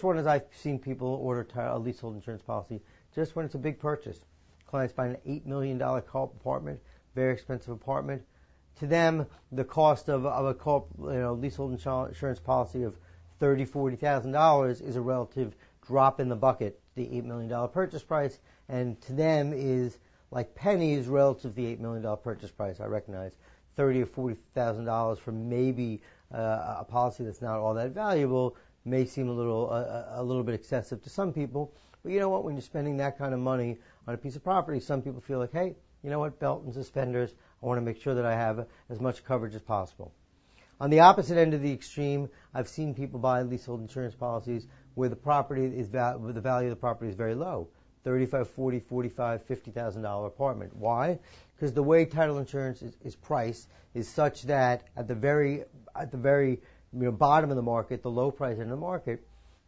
one is I've seen people order a leasehold insurance policy just when it's a big purchase. Clients buy an $8 million co-op apartment, very expensive apartment. To them, the cost of a co-op, leasehold insurance policy of $30,000, $40,000 is a relative drop in the bucket, the $8 million purchase price, and to them is like pennies relative to the $8 million purchase price. I recognize $30,000 or $40,000 for maybe a policy that's not all that valuable may seem a little bit excessive to some people. But you know what? When you're spending that kind of money on a piece of property, some people feel like, hey, you know what? Belt and suspenders. I want to make sure that I have as much coverage as possible. On the opposite end of the extreme, I've seen people buy leasehold insurance policies where the value of the property is very low. $35,000, $40,000, $45,000, $50,000 apartment. Why? Because the way title insurance is priced is such that at the very bottom of the market, the low price end of the market,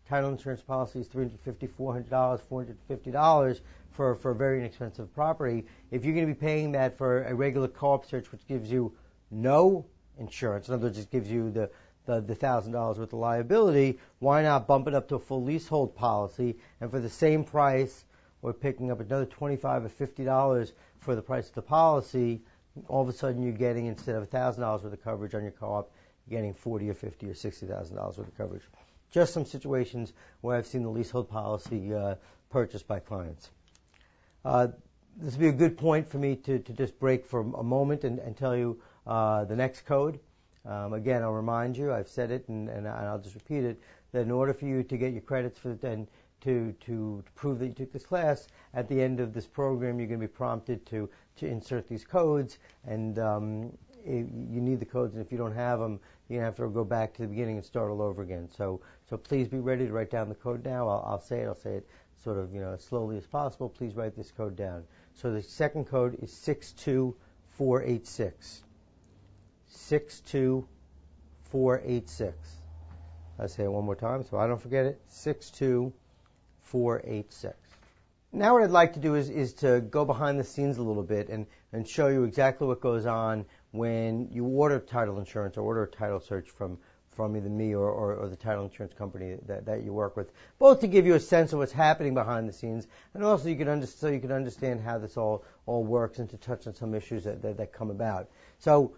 title insurance policy is $350, $400, $450 for a very inexpensive property. If you're going to be paying that for a regular co-op search, which gives you no insurance, in other words, just gives you the $1,000 worth of liability, why not bump it up to a full leasehold policy? And for the same price, we're picking up another $25 or $50 for the price of the policy. All of a sudden, you're getting, instead of $1,000 worth of coverage on your co-op, you're getting $40 or $50 or $60,000 worth of coverage. Just some situations where I've seen the leasehold policy purchased by clients. This would be a good point for me to just break for a moment and tell you the next code. Again, I'll remind you, I've said it and I'll just repeat it, that in order for you to get your credits for and to prove that you took this class, at the end of this program you're going to be prompted to insert these codes, and you need the codes, and if you don't have them, you're going to have to go back to the beginning and start all over again. So please be ready to write down the code now. I'll say it sort of as slowly as possible. Please write this code down. So the second code is 62486. 62486. I'll say it one more time so I don't forget it. 62486. Now what I'd like to do is to go behind the scenes a little bit and show you exactly what goes on when you order title insurance or order a title search from either me or the title insurance company that you work with, both to give you a sense of what's happening behind the scenes, and also so you can understand how this all works, and to touch on some issues that come about. So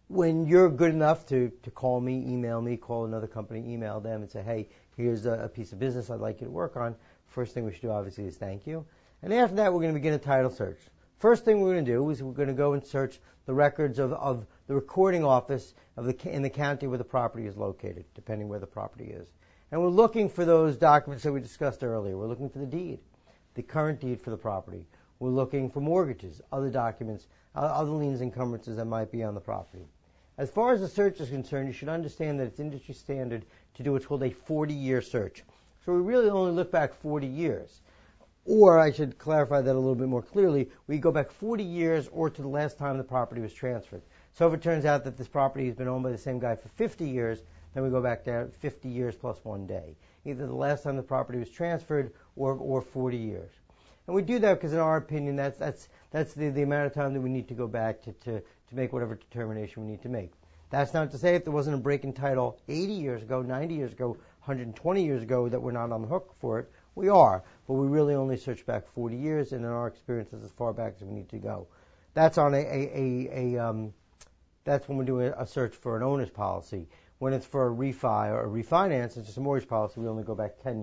when you're good enough to call me, email me, call another company, email them and say, hey, here's a piece of business I'd like you to work on, first thing we should do obviously is thank you. And after that, we're going to begin a title search. First thing we're going to do is we're going to go and search the records of the recording office in the county where the property is located, depending where the property is. And we're looking for those documents that we discussed earlier. We're looking for the deed, the current deed for the property. We're looking for mortgages, other documents, other liens, encumbrances that might be on the property. As far as the search is concerned, you should understand that it's industry standard to do what's called a 40-year search. So we really only look back 40 years. Or I should clarify that a little bit more clearly. We go back 40 years or to the last time the property was transferred. So if it turns out that this property has been owned by the same guy for 50 years, then we go back to 50 years plus 1 day. Either the last time the property was transferred or 40 years. And we do that because in our opinion that's the amount of time that we need to go back to make whatever determination we need to make. That's not to say if there wasn't a break in title 80 years ago, 90 years ago, 120 years ago that we're not on the hook for it. We are, but we really only search back 40 years, and in our experience, that's as far back as we need to go. That's on that's when we're doing a search for an owner's policy. When it's for a refi or a refinance, it's just a mortgage policy, we only go back 10 years.